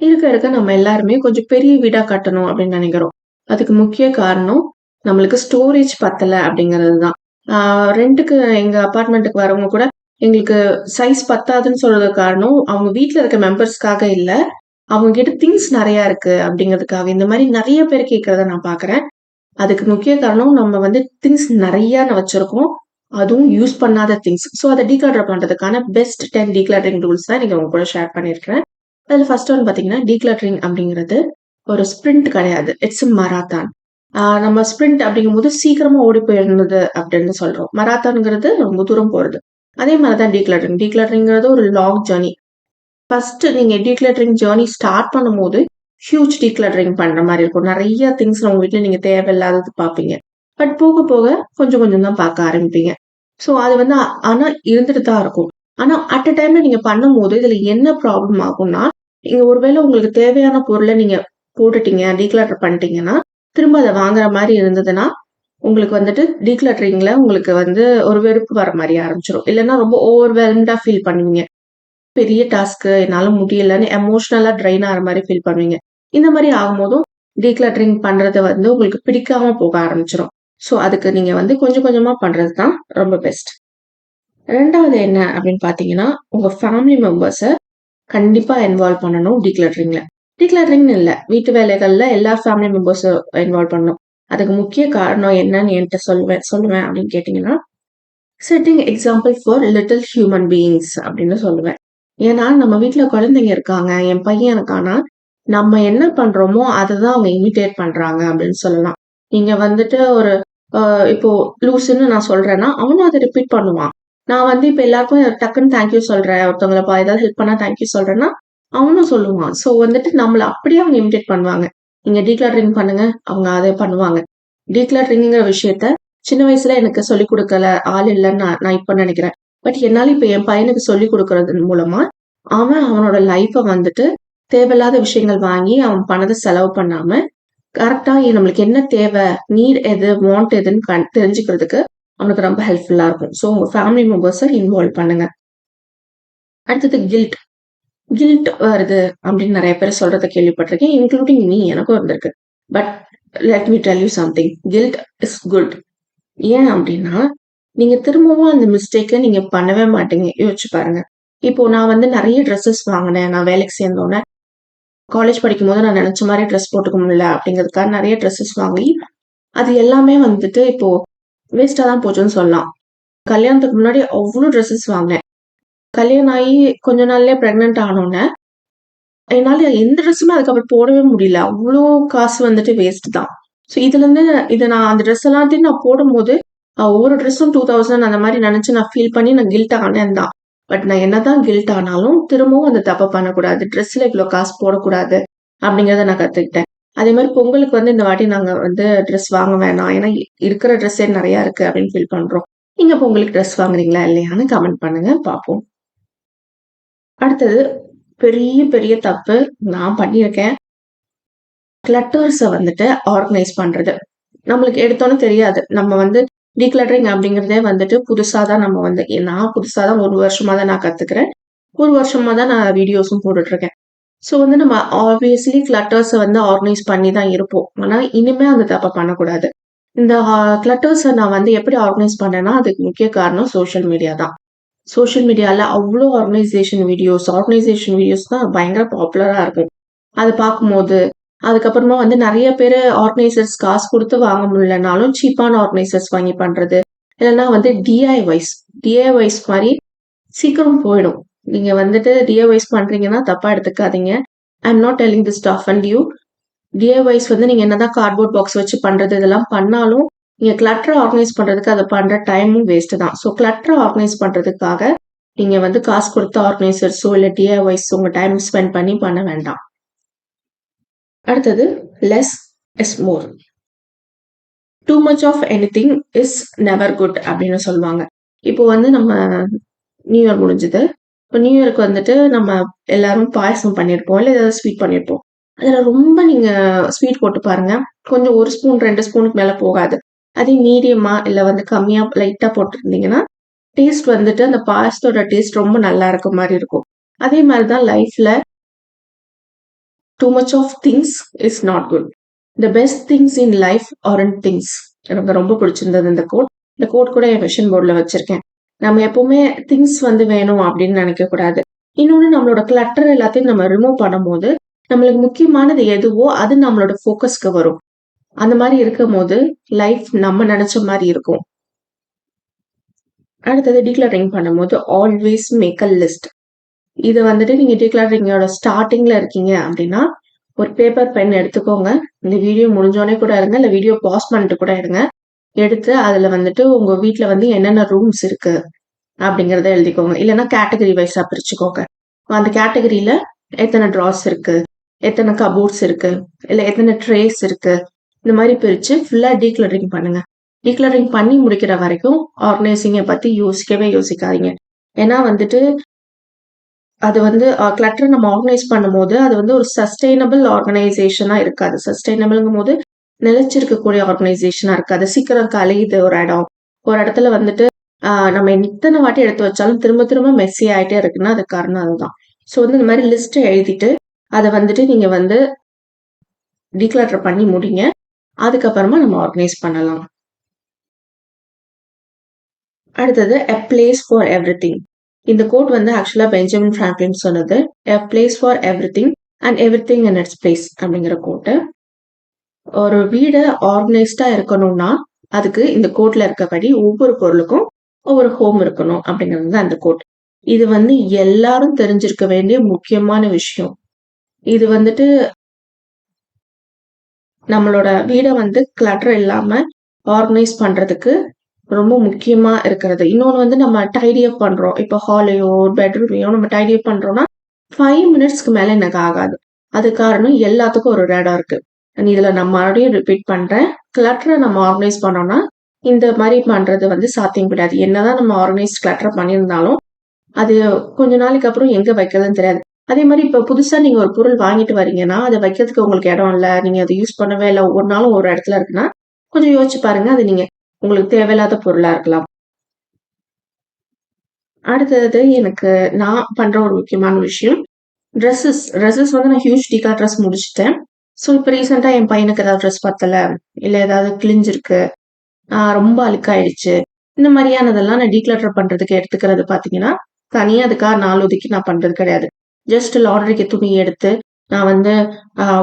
இருக்க இருக்க நம்ம எல்லாருமே கொஞ்சம் பெரிய வீடா கட்டணும் அப்படின்னு நினைக்கிறோம். அதுக்கு முக்கிய காரணம் நம்மளுக்கு ஸ்டோரேஜ் பத்தல அப்படிங்கிறது தான். ரென்ட்டுக்கு எங்க அபார்ட்மெண்ட்டுக்கு வரவங்க கூட எங்களுக்கு சைஸ் பத்தாதுன்னு சொல்றதுக்கு காரணம், அவங்க வீட்ல இருக்க மெம்பர்ஸ்க்காக இல்ல. அவங்க கிட்ட திங்ஸ் நெறையா இருக்கு அப்படிங்கிறதுக்காக. இந்த மாரி நெறைய பேர் கேட்கிறத நான் பார்க்குறேன். அதுக்கு முக்கிய காரணம் நம்ம வந்து திங்ஸ் நெறையா வச்சிருக்கோம். அதுவும் யூஸ் பண்ணாத திங்ஸ். ஸோ அத டீக்ளட்டர் பண்றதுக்கான பெஸ்ட் 10 டீக்ளட்டரிங் ரூல்ஸ் தான் இன்னைக்கு உங்க கூட ஷேர் பண்ணியிருக்கிறேன். அதுல ஃபர்ஸ்ட் ஒன் பார்த்தீங்கன்னா, டீக்ளட்டரிங் அப்படிங்கிறது ஒரு ஸ்ப்ரிண்ட் கிடையாது. It's a marathon. நம்ம ஸ்ப்ரிண்ட் அப்படிங்கும்போது சீக்கிரமா ஓடி போயிருந்தது அப்படின்னு சொல்றோம். மராத்தான்ங்கிறது ரொம்ப தூரம் போறது. அதே மாரி தான் டீக்ளட்டரிங். டீக்ளட்டரிங்கிறது ஒரு லாங் ஜர்னி. ஃபர்ஸ்ட் நீங்க டீக்ளட்டரிங் ஜர்னி ஸ்டார்ட் பண்ணும்போது, ஹியூஜ் டீக்ளட்டரிங் பண்ற மாரி இருக்கும். நெறைய திங்ஸ் உங்க வீட்ல நீங்க தேவையில்லாதது பார்ப்பீங்க. பட் போக போக கொஞ்சம் கொஞ்சம் தான் பார்க்க ஆரம்பிப்பீங்க. ஸோ அது வந்து ஆனா இருந்துட்டு தான் இருக்கும். ஆனா அட் அ டைம்ல நீங்க பண்ணும்போது இதுல என்ன ப்ராப்ளம் ஆகும்னா, நீங்க ஒருவேளை உங்களுக்கு தேவையான பொருள நீங்க போட்டுட்டீங்க, டீக்ளட்டர் பண்ணிட்டீங்கன்னா, திரும்ப அத வாங்குற மாரி இருந்ததுன்னா, உங்களுக்கு வந்துட்டு டீக்ளட்டரிங்ல உங்களுக்கு வந்து ஒரு வெறுப்பு வர மாரி ஆரம்பிச்சுரும். இல்லன்னா ரொம்ப ஓவர்வெல்ம்டா ஃபீல் பண்ணுவீங்க. பெரிய டாஸ்க்கு என்னால முடியலன்னு எமோஷனலா ட்ரெயின் ஆகுற மாரி ஃபீல் பண்ணுவீங்க. இந்த மாரி ஆகும்போதும் டீக்ளட்டரிங் பண்றது வந்து உங்களுக்கு பிடிக்காம போக ஆரம்பிச்சுரும். ஸோ அதுக்கு நீங்க வந்து கொஞ்சம் கொஞ்சமா பண்றது தான் ரொம்ப பெஸ்ட். 2வது என்ன அப்படின்னு பார்த்தீங்கன்னா, உங்க ஃபேமிலி மெம்பர்ஸ கண்டிப்பா இன்வால்வ் பண்ணணும் டீக்ளட்டரிங்ல. டீக்ளட்டரிங்ன்னு இல்ல. வீட்டு வேலைகள்ல எல்லா ஃபேமிலி மெம்பர்ஸும் இன்வால்வ் பண்ணணும். அதுக்கு முக்கிய காரணம் என்னன்னு என்ட்ட சொல்லுவேன் சொல்லுவேன் அப்படின்னு கேட்டீங்கன்னா, setting example for little human beings அப்படின்னு சொல்லுவேன். ஏன்னா, நம்ம வீட்ல குழந்தைங்க இருக்காங்க. என் பையன் இருக்கான்னா, நம்ம என்ன பண்றோமோ, அததான் அவங்க இமிட்டேட் பண்றாங்க அப்படின்னு சொல்லலாம். நீங்க வந்துட்டு ஒரு அ இப்போ லூசுன்னு நான் சொல்றேன்னா, அவனும் அத ரிப்பீட் பண்ணுவான். நான் வந்து இப்ப எல்லாருக்கும் டக்குன்னு தேங்க் யூ சொல்றேன். ஒருத்தவங்கள ஏதாவது ஹெல்ப் பண்ணா தேங்க் யூ சொல்றேன்னா, அவனும் சொல்லுவான். ஸோ வந்துட்டு நம்மள அப்படியே அவங்க இமிட்டேட் பண்ணுவாங்க. நீங்க டீக்ளட்டரிங் பண்ணுங்க, அவங்க அத பண்ணுவாங்க. டீக்ளட்டரிங்கிற விஷயத்த சின்ன வயசுல எனக்கு சொல்லிக் குடுக்கல ஆள் இல்லன்னு நான் நான் இப்ப நெனைக்கிறேன். பட் என்னால இப்ப என் பையனுக்கு சொல்லிக் குடுக்குறதன் மூலமா, அவன் அவனோட லைஃப வந்துட்டு தேவையில்லாத விஷயங்கள் வாங்கி அவன் பணத்த செலவு பண்ணாம, கரெக்ட்டா நம்மளுக்கு என்ன தேவை? நீட் எது? வாண்ட் எதுன்னு தெரிஞ்சுக்கிறதுக்கு அவனுக்கு ரொம்ப ஹெல்ப்ஃபுல்லா இருக்கும். ஸோ உங்க ஃபேமிலி மெம்பர்ஸ இன்வால்வ் பண்ணுங்க. அடுத்தது கில்ட் வருது அப்படின்னு நெறைய பேர் சொல்றத கேள்விப்பட்டிருக்கேன். இன்க்ளூடிங் மீ எனக்கும் இருந்திருக்கு. But let me tell you something. Guilt is good. ஏன் அப்படின்னா, நீங்க திரும்பவும் அந்த மிஸ்டேக்க நீங்க பண்ணவே மாட்டீங்க. யோசிச்சு பாருங்க. இப்போ நான் வந்து நெறைய ட்ரெஸ்ஸஸ் வாங்குனேன். நான் வேலைக்கு சேர்ந்தோனே. காலேஜ் படிக்கும்போது நான் நெனச்ச மாரி ட்ரெஸ் போட்டுக்க முடியல அப்படிங்கிறதுக்காக நெறைய ட்ரெஸ்ஸஸ் வாங்கி, அது எல்லாமே வந்துட்டு இப்போ வேஸ்ட்டா தான் போச்சுன்னு சொல்லலாம். கல்யாணத்துக்கு முன்னாடி அவ்ளோ ட்ரெஸ்ஸஸ் வாங்குனேன். கல்யாணம் ஆயி கொஞ்ச நாள்லயே பிரெக்னன்ட் ஆனோனே, என்னால எந்த ட்ரெஸ்ஸுமே அதுக்கப்புறம் போடவே முடியல. அவ்ளோ காசு வந்துட்டு வேஸ்ட் தான். ஸோ இதுலருந்து நான் அந்த ட்ரெஸ் எல்லாத்தையும் நான் போடும்போது, ஒவ்வொரு ட்ரெஸ்ஸும் 2000 அந்த மாரி நெனச்சு நான் ஃபீல் பண்ணி நான் கில்ட் ஆனேன் தான். பட் நான் என்னதான் கில்ட் ஆனாலும், திரும்பவும் அந்த தப்ப பண்ணக்கூடாது. ட்ரெஸ்ல இவ்ளோ காசு போடக்கூடாது. அப்படிங்கிறத நான் கத்துக்கிட்டேன். அதே மாரி பொங்கலுக்கு வந்து இந்த வாட்டி நாங்க வந்து ட்ரெஸ் வாங்க வேணாம். ஏன்னா இருக்கிற ட்ரெஸ்ஸே நெறையா இருக்கு அப்படின்னு ஃபீல் பண்றோம். நீங்க பொங்கலுக்கு ட்ரெஸ் வாங்குறீங்களா? இல்லையான்னு கமெண்ட் பண்ணுங்க பார்ப்போம். அடுத்தது பெரிய பெரிய தப்பு நான் பண்ணியிருக்கேன். கிளட்டர்ஸ வந்துட்டு ஆர்கனைஸ் பண்றது. நம்மளுக்கு எடுத்தோனே தெரியாது. நம்ம வந்து டீக்ளட்டரிங் அப்படிங்கிறதே வந்துட்டு புதுசா தான் நம்ம வந்து நான் புதுசா தான் 1 வருஷமா தான் நான் கத்துக்கிறேன். 1 வருஷமா தான் நான் வீடியோஸும் போட்டுட்டுருக்கேன். ஸோ வந்து நம்ம ஆப்வியஸ்லி கிளட்டர்ஸ வந்து ஆர்கனைஸ் பண்ணி தான் இருப்போம். ஆனா இனிமே அந்த தப்ப பண்ணக்கூடாது. இந்த கிளட்டர்ஸ நான் வந்து எப்படி ஆர்கனைஸ் பண்ணேன்னா, அதுக்கு முக்கிய காரணம் சோஷியல் மீடியா தான். சோஷியல் மீடியால அவ்ளோ ஆர்கனைசேஷன் வீடியோஸ் தான் பயங்கர பாப்புலரா இருக்கும். அத பார்க்கும்போது, அதுக்கப்புறமா வந்து நெறைய பேரு ஆர்கனைசர்ஸ் காசு குடுத்து வாங்க முடியலனாலும், சீப்பான ஆர்கனைசர்ஸ் வாங்கி பண்றது. இல்லன்னா வந்து டிஐஒய்ஸ் மாரி சீக்கிரம் போயிடும். நீங்க வந்துட்டு டிஐஒய்ஸ் பண்றீங்கன்னா தப்பா எடுத்துக்காதீங்க. I am not telling this to offend you. DIYs வந்து நீங்க என்னதான் கார்ட்போர்ட் பாக்ஸ் வச்சு பண்றது இதெல்லாம் பண்ணாலும், நீங்க கிளட்டர ஆர்கனைஸ் பண்றதுக்கு அத பண்ற டைமும் வேஸ்ட் தான். ஸோ கிளட்டர ஆர்கனைஸ் பண்றதுக்காக, நீங்க வந்து காசு குடுத்த ஆர்கனைசர்ஸோ, இல்ல டிஐஒய்ஸ் உங்க டைம் ஸ்பெண்ட் பண்ணி பண்ண வேண்டாம். அடுத்தது less is more. Too much of anything is never good அப்படின்னு சொல்லுவாங்க. இப்போ வந்து நம்ம நியூ இயர் முடிஞ்சது. இப்ப நியூ இயர்க்கு வந்துட்டு நம்ம எல்லாரும் பாயாசம் பண்ணியிருப்போம். இல்ல ஏதாவது ஸ்வீட் பண்ணியிருப்போம். அதுல ரொம்ப நீங்க ஸ்வீட் போட்டு பாருங்க. கொஞ்சம் 1 ஸ்பூன், 2 ஸ்பூனுக்கு மேல போகாது. அதே மீடியமா இல்ல வந்து கம்மியா லைட்டா போட்டிருந்தீங்கன்னா, டேஸ்ட் வந்துட்டு அந்த பாயாசத்தோட டேஸ்ட் ரொம்ப நல்லா இருக்க மாரி இருக்கும். அதே மாரி தான் லைஃப்ல too much of things is not good. The best things in life aren't things. எனக்கு ரொம்ப பிடிச்சிருந்தது இந்த கோட். இந்த கோட் கூட என் விஷன் போர்டில் வச்சிருக்கேன். நம்ம எப்பவுமே திங்ஸ் வந்து வேணும் அப்படின்னு நினைக்க கூடாது. இன்னொன்னு, நம்மளோட கிளட்டர் எல்லாத்தையும் நம்ம ரிமூவ் பண்ணும்போது நம்மளுக்கு முக்கியமானது எதுவோ அது நம்மளோட ஃபோக்கஸ்க்கு வரும். அந்த மாதிரி இருக்கும் போது லைஃப் நம்ம நினைச்ச மாதிரி இருக்கும். அடுத்தது டீக்ளரிங் பண்ணும்போது ஆல்வேஸ் மேக் அ லிஸ்ட். இது வந்துட்டு நீங்க டீக்ளரிங்கோட ஸ்டார்டிங்ல இருக்கீங்க அப்படின்னா ஒரு பேப்பர் பென் எடுத்துக்கோங்க. இந்த வீடியோ முடிஞ்சோடனே கூட இருங்க, இல்லை வீடியோ பாஸ் பண்ணிட்டு கூட இருங்க. எடுத்து அதுல வந்துட்டு உங்க வீட்டுல வந்து என்னென்ன ரூம்ஸ் இருக்கு அப்படிங்கறத எழுதிக்கோங்க. இல்லைன்னா கேட்டகரி வைஸா பிரிச்சுக்கோங்க. அந்த கேட்டகரியில எத்தனை ட்ராஸ் இருக்கு, எத்தனை கபோர்ட்ஸ் இருக்கு, இல்லை எத்தனை ட்ரேஸ் இருக்கு, இந்த மாதிரி பிரிச்சு ஃபுல்லா டீக்ளரிங் பண்ணுங்க. டீக்ளரிங் பண்ணி முடிக்கிற வரைக்கும் ஆர்கனைசிங்கை பத்தி யோசிக்கவே யோசிக்காதீங்க. ஏன்னா வந்துட்டு அது வந்து கிளட்டர் நம்ம ஆர்கனைஸ் பண்ணும்போது அது வந்து ஒரு சஸ்டைனபிள் ஆர்கனைசேஷனா இருக்காது. சஸ்டைனபிள்ங்கும் போது நிலைச்சிருக்கக்கூடிய ஆர்கனைசேஷனா இருக்காது. சீக்கிரம் கலையுது ஒரு இடம். ஒரு இடத்துல வந்துட்டு நம்ம இத்தனை வாட்டி எடுத்து வச்சாலும் திரும்ப திரும்ப மெஸ்ஸி ஆயிட்டே இருக்குன்னா அது காரணம் அதுதான். ஸோ வந்து இந்த மாதிரி லிஸ்ட் எழுதிட்டு அதை வந்துட்டு நீங்க வந்து டீக்ளட்டர் பண்ணி முடிங்க. அதுக்கப்புறமா நம்ம ஆர்கனைஸ் பண்ணலாம். அடுத்தது a place for everything. இந்த கோட் வந்து ஆக்சுவலா பெஞ்சமின் பிராங்க்லின் சொன்னது. a place for everything and everything in its place அப்படிங்கிற கோட்டு. ஒரு வீடு ஆர்கனைஸ்டா இருக்கணும்னா அதுக்கு இந்த கோட்ல இருக்கபடி ஒவ்வொரு பொருளுக்கும் ஒவ்வொரு ஹோம் இருக்கணும் அப்படிங்கிறது தான் அந்த கோட். இது வந்து எல்லாரும் தெரிஞ்சிருக்க வேண்டிய முக்கியமான விஷயம். இது வந்துட்டு நம்மளோட வீடை வந்து கிளட்டர் இல்லாம ஆர்கனைஸ் பண்றதுக்கு ரொம்ப முக்கியமா இருக்கிறது. இன்னொன்னு வந்து நம்ம டைடி அப் பண்றோம். இப்போ ஹாலையோ பெட்ரூமையோ நம்ம டைடி அப் பண்றோம்னா 5 மினிட்ஸ்க்கு மேல எனக்கு ஆகாது. அது காரணம் எல்லாத்துக்கும் ஒரு இடம் இருக்கு. இதுல நான் மறுபடியும் ரிப்பீட் பண்றேன். கிளட்டரை நம்ம ஆர்கனைஸ் பண்ணோம்னா இந்த மாதிரி பண்றது வந்து சாத்தியம் கிடையாது. என்னதான் நம்ம ஆர்கனைஸ் கிளட்டர் பண்ணியிருந்தாலும் அது கொஞ்ச நாளைக்கு அப்புறம் எங்க வைக்கிறதுன்னு தெரியாது. அதே மாதிரி இப்ப புதுசா நீங்க ஒரு பொருள் வாங்கிட்டு வரீங்கன்னா அதை வைக்கிறதுக்கு உங்களுக்கு இடம் இல்லை, நீங்க அதை யூஸ் பண்ணவே இல்லை, ஒவ்வொரு நாளும் ஒரு இடத்துல இருக்குன்னா கொஞ்சம் யோசிச்சு பாருங்க. அது நீங்க உங்களுக்கு தேவையில்லாத பொருளா இருக்கலாம். அடுத்தது எனக்கு நான் பண்ற ஒரு முக்கியமான விஷயம் ட்ரெஸ்ஸஸ் வந்து நான் ஹியூஜ் டீகா ட்ரெஸ் முடிச்சுட்டேன். ஸோ இப்போ ரீசெண்டா என் பையனுக்கு ஏதாவது ட்ரெஸ் பத்தல, இல்லை ஏதாவது கிழிஞ்சிருக்கு, ரொம்ப அழுக்காயிடுச்சு, இந்த மாதிரியானதெல்லாம் நான் டீக்ளட்டர் பண்றதுக்கு எடுத்துக்கிறது பாத்தீங்கன்னா தனியா அதுக்காக நாள் ஒதுக்கி நான் பண்றது கிடையாது. ஜஸ்ட் லாண்ட்ரிக்கு துணி எடுத்து நான் வந்து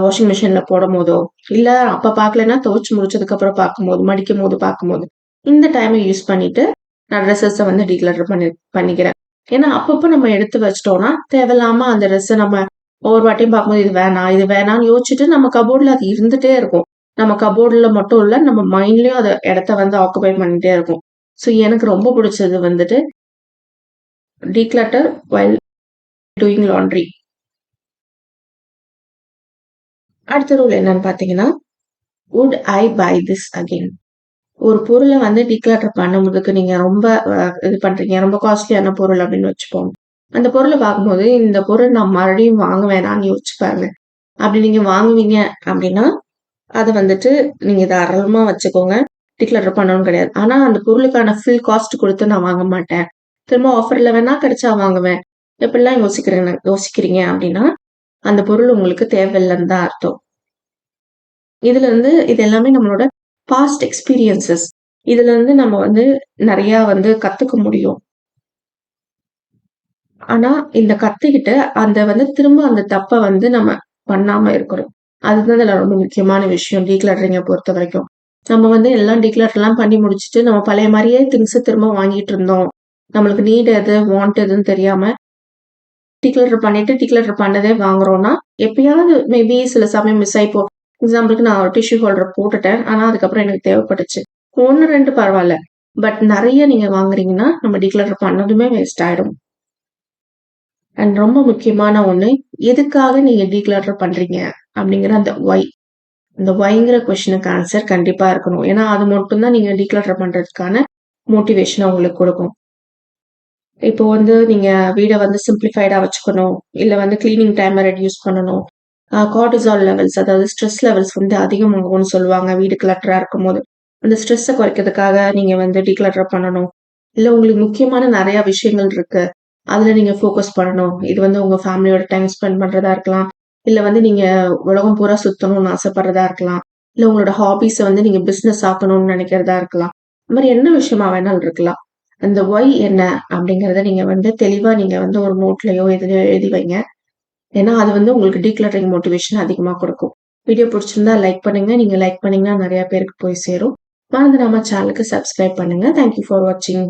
வாஷிங் மிஷின்ல போடும் போதோ இல்ல அப்ப பாக்கலன்னா துவைச்சு முடிச்சதுக்கு அப்புறம் பார்க்கும்போது மடிக்கும் போது பார்க்கும்போது இந்த டைமை யூஸ் பண்ணிட்டு நான் ட்ரெஸ்ஸஸை வந்து டீக்ளட்டர் பண்ணிக்கிறேன். ஏன்னா அப்பப்போ நம்ம எடுத்து வச்சிட்டோம்னா தேவையில்லாம அந்த ட்ரெஸ்ஸை நம்ம ஒவ்வொரு வாட்டியும் பார்க்கும்போது இது வேணாம்னு யோசிச்சுட்டு நம்ம கபோர்ட்ல அது இருந்துட்டே இருக்கும். நம்ம கபோர்ட்ல மட்டும் இல்ல, நம்ம மைண்ட்லயும் அது இடத்த வந்து ஆக்குபை பண்ணிட்டே இருக்கும். ஸோ எனக்கு ரொம்ப பிடிச்சது வந்துட்டு டீக்ளட்டர் வைல் டூயிங் லாண்ட்ரி. அடுத்த ரூல் என்னன்னு பாத்தீங்கன்னா, would I buy this again? ஒரு பொருளை வந்து டீக்ளட்டர் பண்ணும்போதுக்கு நீங்க ரொம்ப இது பண்றீங்க, ரொம்ப காஸ்ட்லியான பொருள் அப்படின்னு வச்சுப்போம். அந்த பொருளை பார்க்கும்போது இந்த பொருள் நான் மறுபடியும் வாங்க வேணாம்னு யோசிச்சு பாருங்க. அப்படி நீங்க வாங்குவீங்க அப்படின்னா அதை வந்துட்டு நீங்க தாராளமா வச்சுக்கோங்க. டிக்ளேர் பண்ணணும் கிடையாது. ஆனா அந்த பொருளுக்கான ஃபுல் காஸ்ட் கொடுத்து நான் வாங்க மாட்டேன், திரும்ப ஆஃபர்ல வேணா கிடைச்சா வாங்குவேன், எப்படிலாம் யோசிக்கிறீங்க அப்படின்னா அந்த பொருள் உங்களுக்கு தேவையில்லைன்னு தான் அர்த்தம். இதுல இருந்து இது எல்லாமே நம்மளோட பாஸ்ட் எக்ஸ்பீரியன்சஸ். இதுல இருந்து நம்ம வந்து நிறைய வந்து கத்துக்க முடியும். ஆனா இந்த கத்துக்கிட்டு அந்த வந்து திரும்ப அந்த தப்பை வந்து நம்ம பண்ணாம இருக்கிறோம். அதுதான் இதுல ரொம்ப முக்கியமான விஷயம் டீக்ளட்டரிங்கை பொறுத்த வரைக்கும். நம்ம வந்து எல்லாம் டீக்ளட்டர் எல்லாம் பண்ணி முடிச்சுட்டு நம்ம பழைய மாதிரியே திங்ஸ் திரும்ப வாங்கிட்டு இருந்தோம். நம்மளுக்கு நீட் எது வாண்ட் எதுன்னு தெரியாம டீக்ளட்டர் பண்ணிட்டு டீக்ளட்டர் பண்ணதே வாங்குறோம்னா எப்பயாவது மேபி சில சமயம் மிஸ் ஆயிப்போ. எக்ஸாம்பிளுக்கு நான் ஒரு டிஷ்யூ ஹோல்டர் போட்டுட்டேன், ஆனா அதுக்கப்புறம் எனக்கு தேவைப்பட்டுச்சு. 1-2 பரவாயில்ல, பட் நிறைய நீங்க வாங்குறீங்கன்னா நம்ம டீக்ளட்டர் பண்ணதுமே வேஸ்ட் ஆயிடும். அண்ட் ரொம்ப முக்கியமான ஒண்ணு, எதுக்காக நீங்க டீக்ளட்டர் பண்றீங்க அப்படிங்கிற அந்த ஒய். இந்த ஒய்ங்கிற கொஸ்டினுக்கு ஆன்சர் கண்டிப்பா இருக்கணும். ஏன்னா அது மட்டும்தான் நீங்க டீக்ளட்டர் பண்றதுக்கான மோட்டிவேஷனை உங்களுக்கு கொடுக்கும். இப்போ வந்து நீங்க வீடை வந்து சிம்பிளிஃபைடா வச்சுக்கணும், இல்ல வந்து கிளீனிங் டைமை ரெடியூஸ் பண்ணணும், கார்டிசால் லெவல்ஸ் அதாவது ஸ்ட்ரெஸ் லெவல்ஸ் வந்து அதிகமாகும்னு சொல்லுவாங்க வீடு கிளட்டரா இருக்கும் போது. அந்த ஸ்ட்ரெஸ்ஸை குறைக்கிறதுக்காக நீங்க வந்து டீக்ளட்டர் பண்ணணும். இல்ல உங்களுக்கு முக்கியமான நிறைய விஷயங்கள் இருக்கு, அதுல நீங்க ஃபோக்கஸ் பண்ணணும். இது வந்து உங்க ஃபேமிலியோட டைம் ஸ்பெண்ட் பண்றதா இருக்கலாம், இல்ல வந்து நீங்க உலகம் பூரா சுத்தணும்னு ஆசைப்படுறதா இருக்கலாம். இல்ல உங்களோட ஹாபீஸ வந்து நீங்க பிசினஸ் ஆக்கணும்னு நினைக்கிறதா இருக்கலாம். இந்த மாரி என்ன விஷயமா வேணாலும் இருக்கலாம். அந்த ஒய் என்ன அப்படிங்கிறத நீங்க வந்து தெளிவா நீங்க வந்து ஒரு நோட்லயோ எதுலயோ எழுதி வைங்க. ஏன்னா அது வந்து உங்களுக்கு டிக்ளட்டரிங் மோட்டிவேஷன் அதிகமா குடுக்கும். வீடியோ புடிச்சிருந்தா லைக் பண்ணுங்க. நீங்க லைக் பண்ணீங்கன்னா நெறைய பேருக்கு போய் சேரும். மறந்துடாம சேனலுக்கு சப்ஸ்கிரைப் பண்ணுங்க. தேங்க் யூ ஃபார் வாட்சிங்.